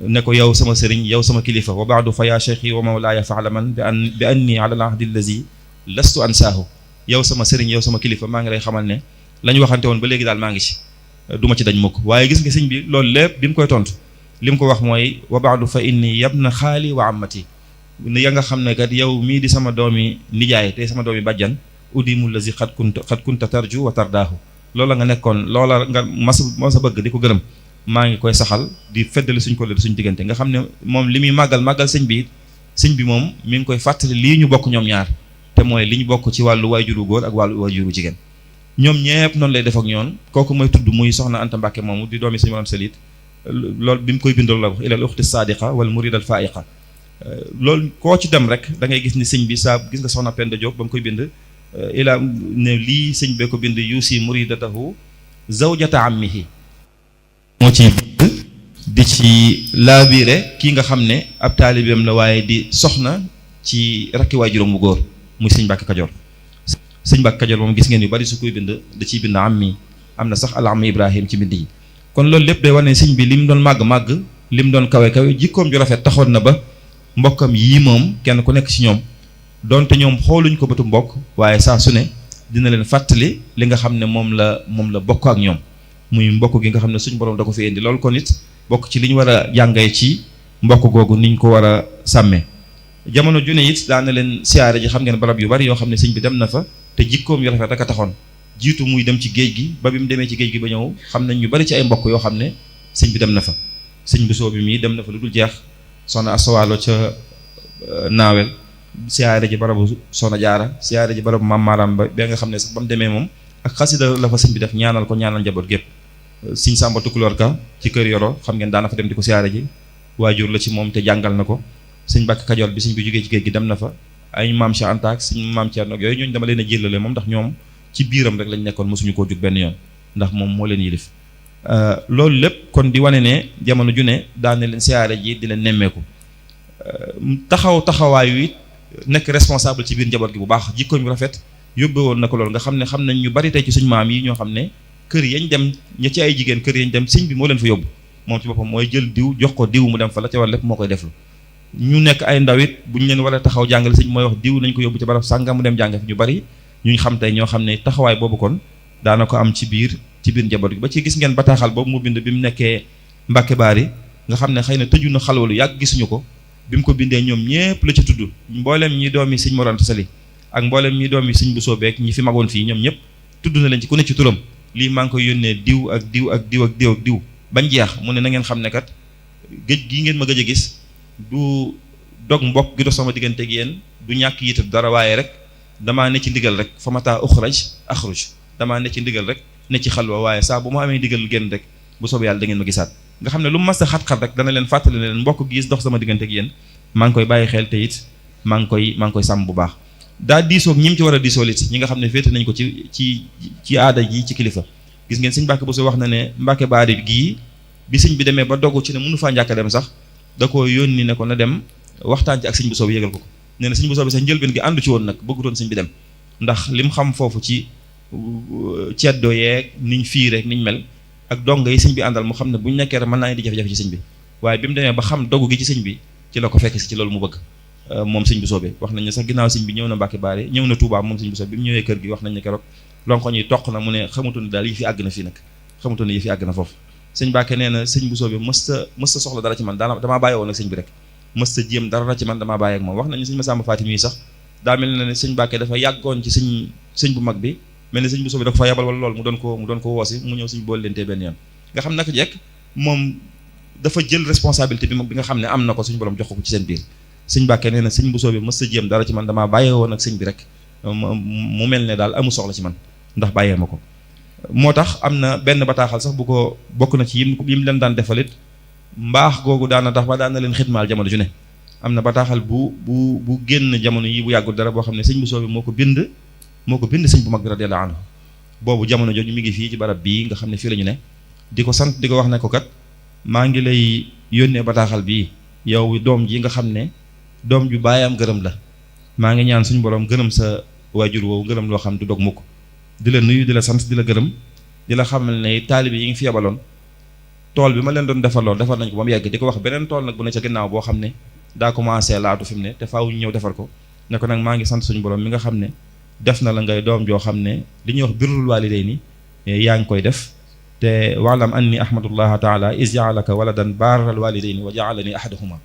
ne ko yow sama sëriñ yow sama kilifa wa baadu fa yaa cheikhi wa mawlaaya faalaman bi anni ala al ahdi allazi lastu ansaahu yow sama sëriñ yow sama kilifa maa ngi lay xamal ne la ñu waxante woon ba léegi daal maa ngi ci duma ci dañ mukk waaye gis nga sëñ bi loolu lépp bi mu koy tontu li mu ko wax mooy wa baadu fa inni yabna xaali wa ammati ya nga xam ne kat yow mii di sama doomi nijaay te sama doomi bàjjan udimu lazi xat kunta tarju wa tardaahu loola nga nekkoon loola nga mas a bëgg di ko gërëm maa ngi koy saxal di feddali suñ ko le suñ diggante nga xam ne moom li muy màggal sëñ bi moom mi ngi koy fàttali lii ñu bokk ñoom ñaar te mooy li ñu bokk ci wàllu waajuru góor ak wàllu waajuru jigéen ñoom ñepp noonu lay def ak ñoon kooku mooy tudd muy soxna Anta Mbàkke moomu di doomi Sëñ Mor Anta Sali loolu bi mu koy bindal la wax ilal uxti saadiqa wal murid al faiqa loolu koo ci dem rek da ngay gis ni sëñ bi saa gis nga soxna Penda Diop ba mu koy bind ila ne lii sëñ bee ko bind yuusi muridatahu zawjata ammihi moo ci bind di ci laabiire kii nga xam ne ab taalibeem la waaye di soxna ci rakki waajuram bu góor muy sëñ Mbàkke Kajoor sëñ Mbàkke Kajoor moom gis ngeen yu bari su koy bind da ciy bind ammi am na sax al ammi Ibrahim ci bind yi kon loolu lépp day wane sëñ bi li mu doon màgg li mu doon kawe jikkoom ju rafet taxoon na ba mbokkam yii moom kenn ku nekk ci ñoom donte ñoom xooluñ ko bëtu mbokk waaye saa su ne dina leen fàttali li nga xam ne moom la bokk ak ñoom muy mbokk gi nga xam ne suñu borom da ko fi indi loolu kon it bokk ci li ñu war a jàngee ci mbokk googu niñ ko war a sàmmee. jamono ju ne it daan na leen siyaare ji xam ngeen barab yu bari yoo xam ne sëñ bi dem na fa te jikkoom yu rafet rek a taxoon jiitu muy dem ci géej gi ba bi mu demee ci géej gi ba ñëw xam nañ ñu bari ci ay mbokk yoo xam ne sëñ bi dem na fa. sëñ bu soo bi mii dem na fa lu dul jeex soxna asawaalo ca naawel siyaare ji barabu soxna jaara siyaare ji barabu maam maaram ba nga xam ne sax ba mu demee moom ak xasida la fa sëñ bi def ñaanal ko ñaanal njaboot gépp. sëñ Sàmba Tukulóor Ka ci kër Yoro xam ngeen daana fa dem di ko siyaare ji waajur la ci moom te jàngal na ko. sëñ Mbàkke Kajoor bi sëñ bi jógee ci géej gi dem na fa ay maam Cheikh Anta ak sëñ maam Thierno ak yooyu ñooñu dama leen a jëlale moom ndax ñoom ci biiram rek lañ nekkoon mosuñu koo jug benn yoon ndax moom moo leen yilif loolu lépp kon di wane ne jamono ju ne daan na leen siyaare ji di leen nemmeeku taxawaayu it nekk responsable ci biir njaboot gi bu baax jikkoom yu rafet yóbbe woon na ko loolu nga xam ne xam nañ ñu bari tey ci suñ maam yi ñoo xam ne kër yañ dem ña ci ay jigéen kër yañ dem sëñ bi moo leen fa yóbbu moom ci boppam mooy jël diw jox ko diw mu dem fa la ca war lépp moo koy deflu ñu nekk ay ndaw it bu ñu leen war a taxaw jàngale sëñ mooy wax diw nañ ko yóbbu ci barab sàngam mu dem jànge fi ñu bari ñu xam tey ñoo xam ne taxawaay boobu kon daana ko am ci biir njaboot gi ba ci gis ngeen bataaxal boobu mu bind bi mu nekkee Mbàkke Baari nga xam ne xëy na tëju na xalwalu yàgg gisuñu ko bi mu ko bindee ñoom ñépp la ci tudd mboolem ñi doomi sëñ Mor Anta Sali ak mboolem ñi doomi sëñ Bousso beek ñi fi magoon fii ñoom ñëpp tudd na leen ci ku ne ci turam lii maa ngi koy yónnee diw ak diw ak diw ak diw ak diw bañ jeex mu ne na ngeen xam ne kat géej gii ngeen ma gëj a gis du dog mbokk gi dox sama diggante ak yéen du ñàkk yitam dara waaye rek damaa ne ci ndigal rek fa mataa axruj damaa ne ci ndigal rek ne ci xalwa waaye saa bu ma amee ndigal génn rek bu soobee yàlla da ngeen ma gisaat nga xam ne lu mas a xat-xat rek dana leen fàttali ne leen mbokk gis dox sama diggante ak yéen maa ngi koy bàyyi xel te it maa ngi koy sàmm bu baax daa diisoog ñi mu ci war a diisoo lit ñi nga xam ne féete nañ ko ci aada ji ci kilifa gis ngeen sëñ Mbàkke Bousso wax na ne Mbàkke Baari gii bi sëñ bi demee ba dogu ci ne mënu faa njàkk dem sax da ko yónni ne ko na dem waxtaan ci ak sëñ Bousso bi yëgal ko nee na sëñ Bousso bi sax njëlbeen gi àndu ci woon nag bëggutoon sëñ bi dem ndax lim xam foofu ci ceddo yeeg niñ fii rek niñ mel ak donga yi sëñ bi àndal mu xam ne buñ nekkee rek mën naa di jafe-jafe ci sëñ bi waaye bi mu demee ba xam dogu gi ci sëñ bi ci la ko fekk si ci loolu mu bëgg moom sëñ Bousso bi wax nañ ne sax ginnaaw sëñ bi ñëw na Mbàkke Baari ñëw na Touba moom sëñ Bousso bi mu ñëwee kër gi wax nañ ne keroog lonko ñuy toq na mu ne xamutoon ne daal yi fi àgg na fii nag xamutoon ne yi fi àgg na foofu sëñ Mbàkke nee na sëñ Bousso bi mësta soxla dara ci man damaa bàyyi woon ak sëñ bi rek mësta jéem dara ci man damaa bàyyi ak moom wax nañu sëñ Masamba Fatim yi sax daa mel na ne sëñ Mbàkke dafa yàggoon ci sëñ bu mag bi mel ni sëñ Bousso bi da ko fa yabal wala loolu mu doon ko woosi mu ñëw sëñ boole leen tee benn yoon nga xam naka jekk moom dafa jël responsabilité bi nga xam ne am na ko suñu borom jox ko ci seen biir sëñ Mbàkke nee na sëñ Bousso bi mësta jéem dara ci man damaa bàyyee woon ak sëñ bi rek mu mel ne daal amu soxla ci man ndax bàyyee ma ko moo tax am na benn bataaxal sax bu ko bokk na ci yim leen daan defalit mbaax googu daana tax ba daan na leen xidmaal jamono ju ne am na bataaxal bu génn jamono yi bu yàggul dara boo xam ne sëñ Bousso bi moo ko bind sëñ bu mag bi radiyallahu anhu boobu jamono jooju mi ngi fii ci barab bii nga xam ne fii la ñu ne di ko sant di ko wax ne ko kat maa ngi lay yónnee bataaxal bii yow doom ji nga xam ne doom ju baayam gërëm la maa ngi ñaan suñu borom gërëm sa waajur woowu gërëm loo xam du dog mukk di la nuyu di la sant di la gërëm di la xamal ne taalibe yi ngi fi yabaloon tool bi ma leen doon defar nañ ko ba mu yegg di ko wax beneen tool nag bu ne ca ginnaaw boo xam ne daa commencé laatu fi mu ne te faaw ñu ñëw defar ko ne ko nag maa ngi sant suñu borom mi nga xam ne def na la ngay doom joo xam ne li ñuy wax birrul waalidayni yaa ngi koy def te waalam anni ahmadullaha taala is jaalaka waladan baaral walidayni wa jaalani ahadahuma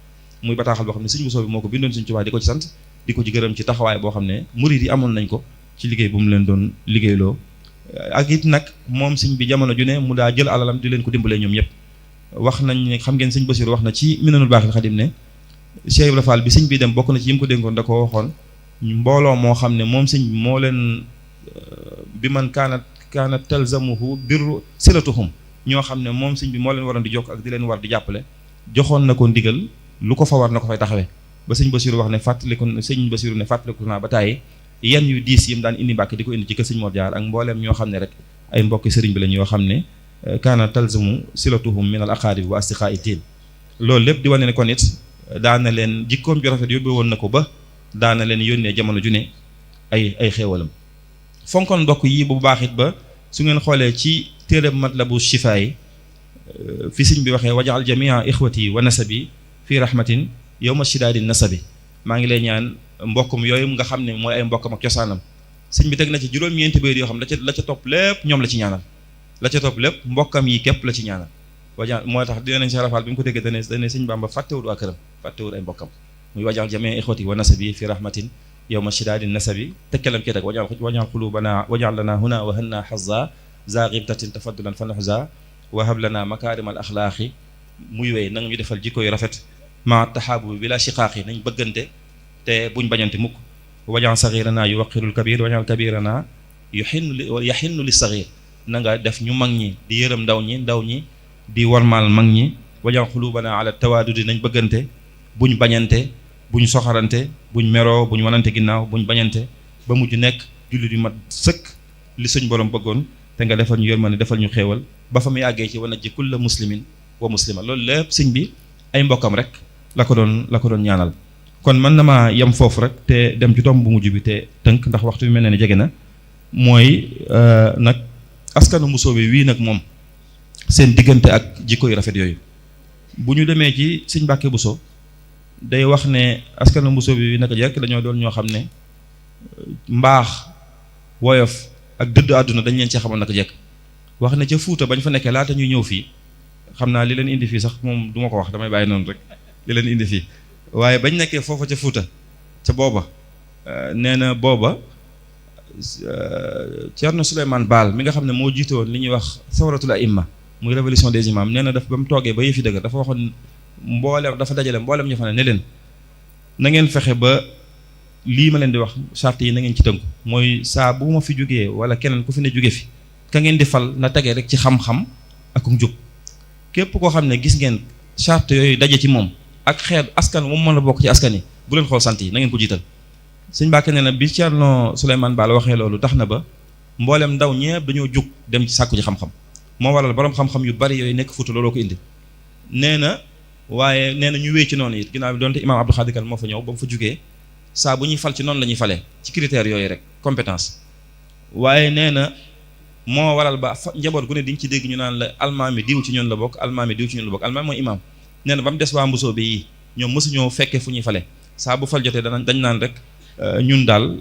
muy bataaxal boo xam ne sëñ Bousso bi moo ko bindoon Sëñ Tuubaa di ko ci sant di ko ci gërëm ci taxawaay boo xam ne murid yi amoon nañ ko ci liggéey bu mu leen doon liggéeyloo ak it nag moom sëñ bi jamono ju ne mu daa jël alalam di leen ko dimbalee ñoom ñëpp wax nañ ne xam ngeen sëñ Basiru wax na ci Minanul Baaxil Xadim ne Cheikh Ibra Fall bi sëñ bi dem bokk na ci yi mu ko dénkoon da ko waxoon mbooloo moo xam ne moom sëñ bi moo leen bi man kaana talzamuhu birru silatuhum ñoo xam ne moom sëñ bi moo leen waroon di jokk ak di leen war di jàppale joxoon na ko ndigal lu ko fa war na ko fay taxawee ba sëñ Basiru wax ne fàttaliku naa ba tàyyi yan yu diis yi mu daan indi Mbàkke di ko indi ci kër sëñ Mor Jaar ak mbooleem ñoo xam ne rek ay mbokki sëriñ bi lañ yoo xam ne kaana talzamu silatuhum min al aqaaribi wa astiqaa'i tiin loolu lépp di wane ne kon it daana leen jikkoom ju rafet yóbbe woon na ko ba daana leen yónnee jamono ju ne ay xéewalam fonkoon mbokk yi bu baax it ba su ngeen xoolee ci téereb Matlabu Shifaa yi fi sëñ bi waxee wajaal jamia ixwati wa nasabi fi rahmatin yawma shidaadi nasabi maa ngi lay ñaan mbokkum yooyu nga xam ne mooy ay mbokkam ak cosaanam sëñ bi teg na ci juróom-ñeenti bayit yoo xam la ca topp lépp ñoom la ci ñaanal la ca topp lépp mbokkam yi képp la ci ñaanal wajaal moo tax dina nañ Cheikh Rafal bi mu ko déggee dane sëñ Bamba fàttewul waa këram fàttewul ay mbokkam muy wajaal jamee ixwati wa nasabi fi rahmatin yawma shidaadi nasabi tekkelam ci rek wajaal qulubana wajaal lana huna wa hanna hazza za ghibtatin tafaddulan fa nahza wa hab lana makarim al axlaaqi muy wéy nanga ñu defal jikko yu rafet ma taxaabu bi la shiqaaqi nañ bëggante te buñ bañante mukk wajaal saxirana yuwaqirul kabir wajaal kabirana yaxinnu li saxir na nga def ñu mag ñi di yërëm ndaw ñi di warmaal mag ñi wajaal xulubana ala tawaadudi nañ bëggante buñ bañante buñ soxarante buñ meroo buñ wanante ginnaaw buñ bañante ba mujj nekk jullit yu mat sëkk li suñ borom bëggoon te nga defal ñu yërmande defal ñu xéewal ba fa muy àggee ci wana ji kulla muslimin wa muslima loolu lépp sëñ bi ay mbokkam rek la ko doon ñaanal kon mën na maa yem foofu rek te dem ci tomb bu mujj bi te tënk ndax waxtu bi mel ne jege na mooy nag askanu Mbusoobe wii nag moom seen diggante ak jikko yu rafet yooyu bu ñu demee ci sëñ Mbàkke Buso day wax ne askanu Mbusoobe wii naka jekk dañoo doon ñoo xam ne mbaax woyof ak dëddu àdduna dañ leen ci xamoon naka jekk wax ne ca Fuuta bañ fa nekkee laata ñuy ñëw fii xam naa li leen indi fii sax moom du ma ko wax damay bàyyi noonu rek li leen indi fii waaye bañ nekkee foofa ca Fuuta ca booba nee na booba Ceerno Souleymane Baal mi nga xam ne moo jiite woon li ñuy wax sawratul aimma muy révolution des imams nee na daf ba mu toogee ba yëfi dëgg dafa waxoon dafa dajale mboolem ñu fa ne leen na ngeen fexe ba lii ma leen di wax charte yi na ngeen ci tënku mooy saa bu ma fi jógee wala keneen ku fi ne jóge fi ka ngeen di fal na tegee rek ci xam-xam ak njub képp koo xam ne gis ngeen charte yooyu daje ci moom ak xeet askan moom mën a bokk ci askan yi bu leen xool sant yi na ngeen ko jiital sëñ Mbàkke nee na bi Ceerno Souleymane Baal waxee loolu tax na ba mboolem ndaw ñëpp dañoo jóg dem ci sàkku ci xam-xam moo waral borom xam-xam yu bari yooyu nekk Fuuta looloo ko indi nee na waaye nee na ñu wéy ci noonu it ginnaaw bi doonte imaam Abdou Khadir Kane moo fa ñëw ba mu fa jógee saa bu ñuy fal ci noonu la ñuy falee ci critères yooyu rek compétence waaye nee na moo waral ba njaboot gu ne diñ ci dégg ñu naan la almaami diw ci ñun la bokk almaami diw ci ñun la bokk almaami mooy imaam nee na ba mu des waa Mbusoobe yi ñoom mësuñoo fekkee fu ñuy fale saa bu fal jotee dañ naan rek ñun daal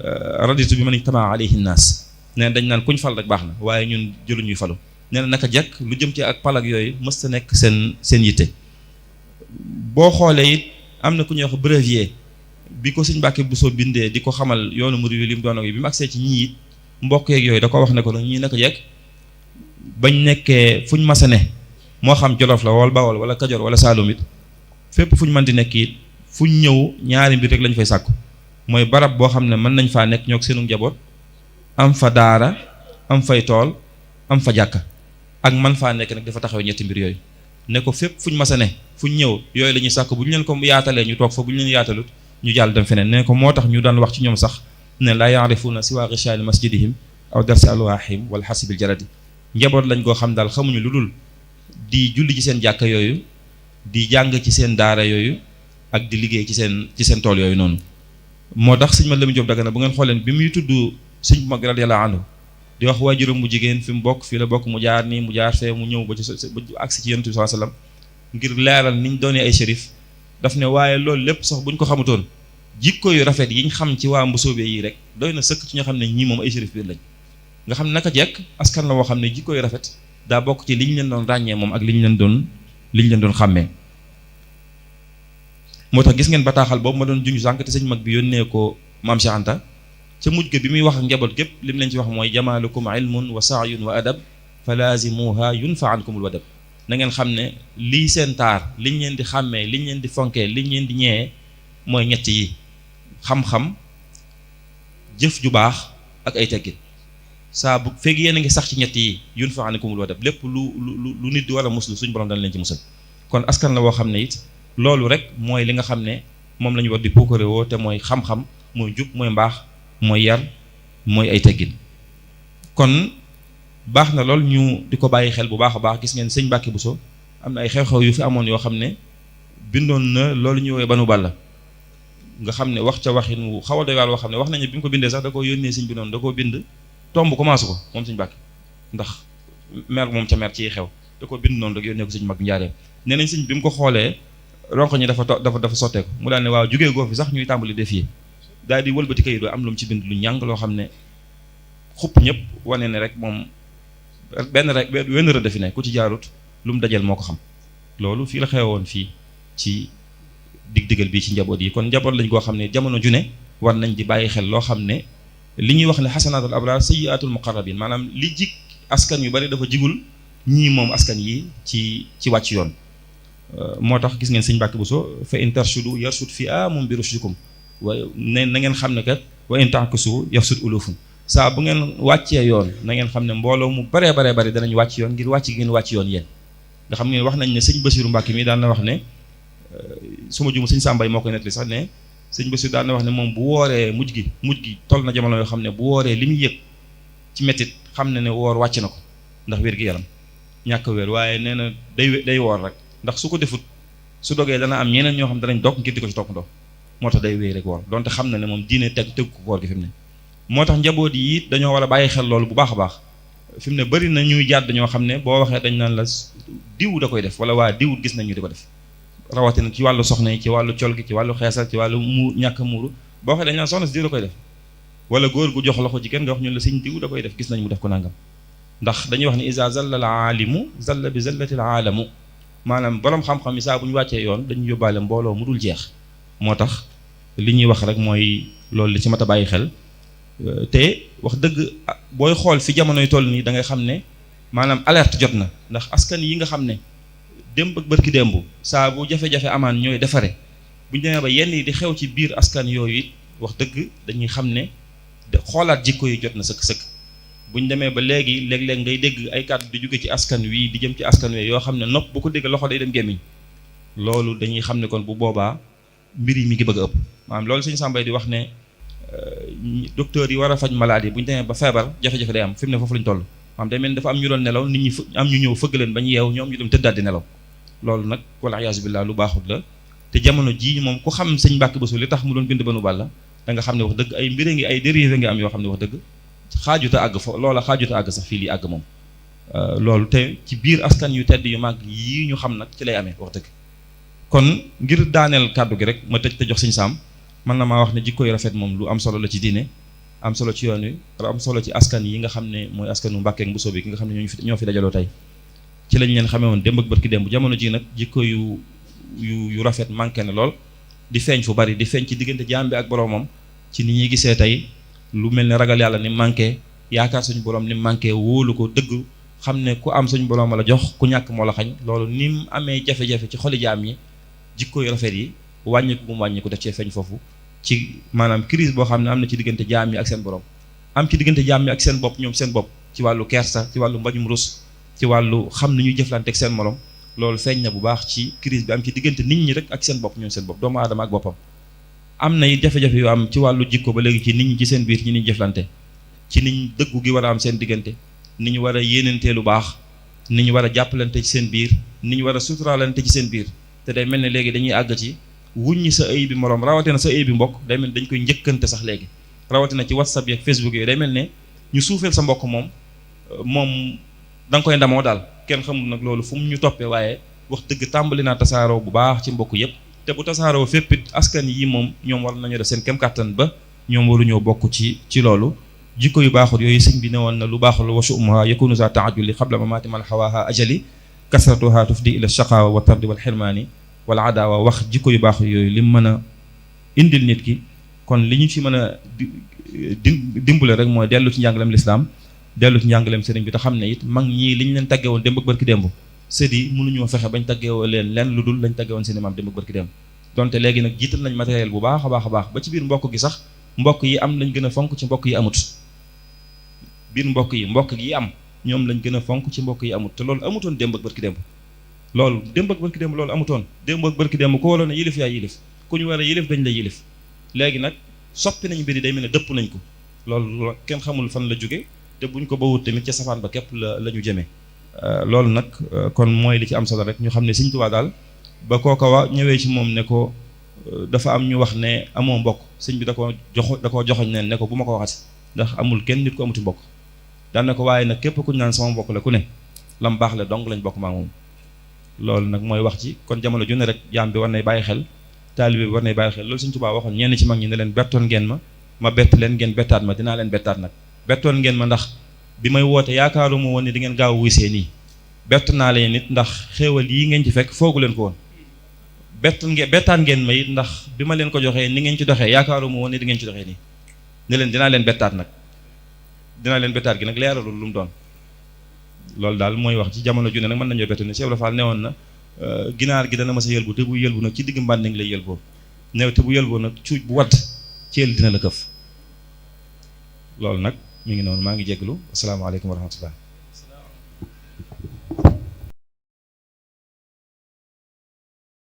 raditu bi man ijtamaa alayhi naas nee na dañ naan kuñ fal rek baax na waaye ñun jëluñuy falu nee na naka jekk lu jëm ci ak palag yooyu mës ta nekk seen yitte boo xoolee it am na ku ñuy wax brevier bi ko sëñ Mbàkke Buso bindee di ko xamal yoonu murid yi li mu doon ak bi mu agsee ci ñii it mbokk yeeg yooyu da ko wax ne ko nag ñii naka jekk bañ nekkee fuñ masa ne moo xam Jolof la wala Bawol wala Kajoor wala Saalum it fépp fuñ mën di nekk it fuñ ñëw ñaari mbir rek lañ fay sàkku mooy barab boo xam ne mën nañ faa nekk ñoog seenu njaboot am fa daara am fay tool am fa jàkka ak man faa nekk nag dafa taxawee ñetti mbir yooyu ne ko fépp fuñ masa ne fuñ ñëw yooyu la ñuy sàkk bu ñu leen ko yaatalee ñu toog fa bu ñu leen yaatalut ñu jàll dem feneen ne ko moo tax ñu daan wax ci ñoom sax ne laa yaarifuuna siwaa gishaani masjidihim aw darsi alwaahim wala xasibil jaradi njaboot lañ koo xam daal xamuñu lu dul di julli ci seen jàkka yooyu di jàng ci seen daara yooyu ak di liggéey ci seen tool yooyu noonu moo tax sëñ Mat Lamin Jóob Dagana bu ngeen xooleen bi muy tudd sëñ bu mag radiyallaahu anhu di wax waajuram bu jigéen fi mu bokk fii la bokk mu jaar nii mu jaar fee mu ñëw ba agsi ci Yonent bi sallallaahu alayhi wa sallam ngir leeral niñ doonee ay shérif daf ne waaye loolu lépp sax buñ ko xamutoon jikko yu rafet yiñ xam ci waa Mbusoobe yi rek doy na sëkk ci ñoo xam ne ñii moom ay shérif biir lañ nga xam ne naka jekk askan la woo xam ne jikko yu rafet daa bokk ci liñ leen doon ràññee moom ak liñ leen doon xàmmee moo tax gis ngeen bataaxal boobu ma doon junj sànq te sëñ mag bi yónnee ko maam Cheikh Anta ca mujj ga bi muy wax ak njaboot gépp lim leen ci wax mooy jamaalukum ilmun wa saayun wa adab fa laazimuha yunfa ankumul wadab na ngeen xam ne lii seen taar liñ leen di xàmmee liñ leen di fonkee liñ leen di ñeewee mooy ñett yi xam-xam jëf ju baax ak ay teggin saa bu fekk yéen a ngi sax ci ñett yi yunfa ankumul wadab lépp lu nit di war a muslu suñu borom dana leen ci musal kon askan la woo xam ne it loolu rek mooy li nga xam ne moom la ñu war di puukare woo te mooy xam-xam mooy jub mooy mbaax mooy yar mooy ay teggin kon baax na lool ñu di ko bàyyi xel bu baax a baax gis ngeen sëñ Mbàkke Buso am na ay xew-xew yu fi amoon yoo xam ne bindoon na loolu ñu woowee banu balla nga xam ne wax ca waxin wu xaw a doy waar woo xam ne wax nañu bi mu ko bindee sax da koo yónnee sëñ bi noonu da koo bind tomb commencé ko moom sëñ Mbàkke ndax mer moom ca mer ciy xew da koo bind noonu rek yónnee ko sëñ mag njaareem nee nañ sëñ bi mu ko xoolee ronko ñi dafa sotteeku mu daal ne waaw jógee goo fi sax ñuy tàmbali défier daal di wëlbati kayit am lu mu ci bind lu ñàng loo xam ne xupp ñëpp wane ne rek moom benn rek wenn rëdd fi ne ku ci jaarut lu mu dajal moo ko xam loolu fii la xewoon fii ci dig-digal bii ci njaboot yi kon njaboot lañ koo xam ne jamono ju ne war nañ di bàyyi xel loo xam ne li ñuy wax ne xasanaatul abraar sayyiaatul muqarrabin maanaam li jig askan yu bari dafa jigul ñii moom askan yi ci wàcc yoon moo tax gis ngeen sëñ Mbàkke Buso fa in tarshudu yarsud fi amum bi rushdikum wa ne na ngeen xam ne kat wa in ta'kusu yarsud ulufun saa bu ngeen wàccee yoon na ngeen xam ne mbooloo mu baree bari danañ wàcc yoon ngir wàcc ngeen wàcc yoon yéen nga xam ne wax nañ ne sëñ Basiru Mbàkke mi daan na wax ne su ma juum sëñ Sàmbay moo koy nettali sax ne sëñ Basiru daan na wax ne moom bu wooree mujj gi toll na jamono yoo xam ne bu wooree li muy yëg ci mettit xam ne woor wàcc na ko ndax wér gi yaram ñàkk wér waaye nee na day woor rek ndax su ko defut su dogee dana am ñeneen ñoo xam danañ dog ngir di ko ci toppandoo moo tax day wéy rek woor donte xam na ne moom diine teg ko koor gi fi mu ne moo tax njaboot yi dañoo war a bàyyi xel loolu bu baax a baax fi mu ne bari na ñuy jàdd ñoo xam ne boo waxee dañ naan la diw da koy def wala waa diw gis nañ ñu di ko def rawatina ci wàllu soxna yi ci wàllu col gi ci wàllu xeesal ci wàllu ñàkk muuru boo waxee dañ naan soxna si diw da koy def wala góor gu jox loxo jigéen nga wax ñun la sëñ diw da koy def gis nañ mu def ko nangam ndax dañuy wax ne isa zalla al aalimu zalla bi zallati al aalamu maanaam borom xam-xam yi saa bu ñu wàccee yoon dañuy yóbbaale mbooloo mu dul jeex moo tax li ñuy wax rek mooy loolu li ci mat a bàyyi xel te wax dëgg booy xool fi jamonoy toll nii da ngay xam ne maanaam alerte jot na ndax askan yi nga xam ne démb ak bërki démb saa bu jafe-jafe amaan ñooy defare bu ñu demee ba yenn yi di xew ci biir askan yooyu it wax dëgg dañuy xam ne xoolaat jikko yi jot na sëkk-sëkk bu ñu demee ba léegi léeg-léeg ngay dégg ay kàddu di jóge ci askan wi di jëm ci askan wi yoo xam ne nopp bu ko dégg loxo day dem gémmiñ loolu dañuy xam ne kon bu boobaa mbir yi mi ngi bëgg a ëpp maanaam loolu sëñ Sàmbay di wax ne docteur yi war a faj maladie bu ñu demee ba feebar jafe-jafe day am fi mu ne foofu lañ toll maanaam day mel ni dafa am ñu doon nelaw nit ñi am ñu ñëw fëgg leen ba ñu yeew ñoom ñu dem tëddaat di nelaw loolu nag wala iyaasu billaah lu baaxut la te jamono jii moom ku xam sëñ Mbàkke Buso li tax mu doon bind Banu Balla da nga xam ne wax dëgg ay mbir ngi ay dérivé nga am yoo xam ne wax dëgg xaajuta àgg fo loola xaajuta àgg sax fii lii àgg moom loolu te ci biir askan yu tedd yu mag yii ñu xam nag ci lay amee wax dëgg kon ngir daaneel kàddu gi rek ma tëj te jox sëñ Saam man na maa wax ne jikko yu rafet moom lu am solo la ci diine am solo ci yoon wi am solo ci askan yi nga xam ne mooy askanu Mbàkke ak Buso bi ki nga xam ne ñoo fi dajaloo tey ci lañ leen xamee woon démb ak bërki démb jamono ji nag jikko yu rafet manqué na lool di feeñ fu bari di feeñ ci diggante jaam bi ak boroomam ci ni ñuy gisee tey lu mel ne ragal yàlla ni manqué yaakaar suñu borom ni manqué wóolu ko dëgg xam ne ku am suñu borom la jox ku ñàkk moo la xañ loolu ni mu amee jafe-jafe ci xoli jaam ñi jikko yu rafet yi wàññiku bu mu wàññiku def cee feeñ foofu ci maanaam crise boo xam ne am na ci diggante jaam ñi ak seen borom am ci diggante jaam ñi ak seen bopp ñoom seen bopp ci wàllu kersa ci wàllu mbañum rus ci wàllu xam ni ñuy jëflante ak seen morom loolu feeñ na bu baax ci crise bi am ci diggante nit ñi rek ak seen bopp ñoom seen bopp doomu aadama ak boppam am na it jafe-jafe yu am ci wàllu jikko ba léegi ci nit ñi ci seen biir ñi niñ jëflante ci niñ dëggu gi war a am seen diggante ni ñu war a yéenantee lu baax ni ñu war a jàppalante ci seen biir ni ñu war a suturaalante ci seen biir te day mel ne léegi dañuy àgg ci wuññi sa ay bi moroom rawatina sa ay bi mbokk day mel ne dañ koy njëkkante sax léegi rawatina ci WhatsApp yi ak Facebook yooyu day mel ne ñu suufeel sa mbokk moom da nga koy ndamoo daal kenn xamul nag loolu fu mu ñu toppee waaye wax dëgg tàmbali naa tasaaroo bu baax ci mbokk yépp te bu tasaaroo fépp it askan yi moom ñoom war nañu def seen kem kàttan ba ñoom waruñoo bokk ci loolu jikko yu baaxul yooyu sëñ bi ne woon na lu baaxul wa shu'muha yakunu za ta'ajjuli qabla mamati man hawaha ajali kasratuha tufdi ila shaqawa wa tardi wal xirmaani wal adawa wax jikko yu baaxul yooyu lim mën a indil nit ki kon li ñu ci mën a dimbale rek mooy dellu ci njàngalem lislaam dellu ci njàngalem sëriñ bi te xam ne it mag ñii li ñu leen tagge woon démb ak barki démb sët yi mënuñoo fexe bañ taggeewoo leen lenn lu dul lañ tagge woon seen maam démb ak barki démb donte léegi nag jiital nañ matériel bu baax a baax a baax ba ci biir mbokk gi sax mbokk yi am lañ gën a fonk ci mbokk yi amut biir mbokk yi am ñoom lañ gën a fonk ci mbokk yi amut te loolu amutoon démb ak barki démb loolu démb ak barki démb loolu amutoon démb ak barki démb ko waroon a yilif yaa yilif ku ñu war a yilif dañ la yilif léegi nag soppi nañ mbir yi day mel ne dëpp nañ ko loolu kenn xamul fan la jóge te buñ ko bawut tamit ca safaan ba képp la ñu jëmee loolu nag kon mooy li ci am solo rek ñu xam ne Sëñ Tuubaa daal ba kooka ñëwee ci moom ne ko dafa am ñu wax ne amoo mbokk sëñ bi da koo joxoñ ne ko bu ma ko waxati ndax amul kenn nit ku amuti mbokk daan na ko waaye nag képp ku ñu naan sama mbokk la ku ne lam baax la dong lañ bokk maa moom loolu nag mooy wax ci kon jamono ju ne rek jaam bi war nay bàyyi xel taalibe bi war nay bàyyi xel loolu Sëñ Tuubaa waxoon ñenn ci mag ñi ne leen bettoon ngeen ma bett leen ngeen bettaat ma dinaa leen bettaat nag bettoon ngeen ma ndax bi may woote yaakaaruma woon ne di ngeen gaaw wisee nii bett naa leen nit ndax xéewal yi ngeen ci fekk foogu leen ko woon bettaan ngeen ma it ndax bi ma leen ko joxee ni ngeen ci doxee yaakaaruma woon ne di ngeen ci doxee nii ne leen dinaa leen bettaat gi nag leeralul lu mu doon loolu daal mooy wax ci jamono ju ne nag mën nañoo bett ne Cheikh Ibra Fall newoon na ginaar gi dana ma sa yëlbu te bu yëlbu nag ci digg mbàndiŋ lay yëlboo new te bu yëlboo nag cuuj bu wadd ceel dina la këf loolu nag mi ngi noonu maa ngi jégalu asalaamaaleykum wa rahmatullah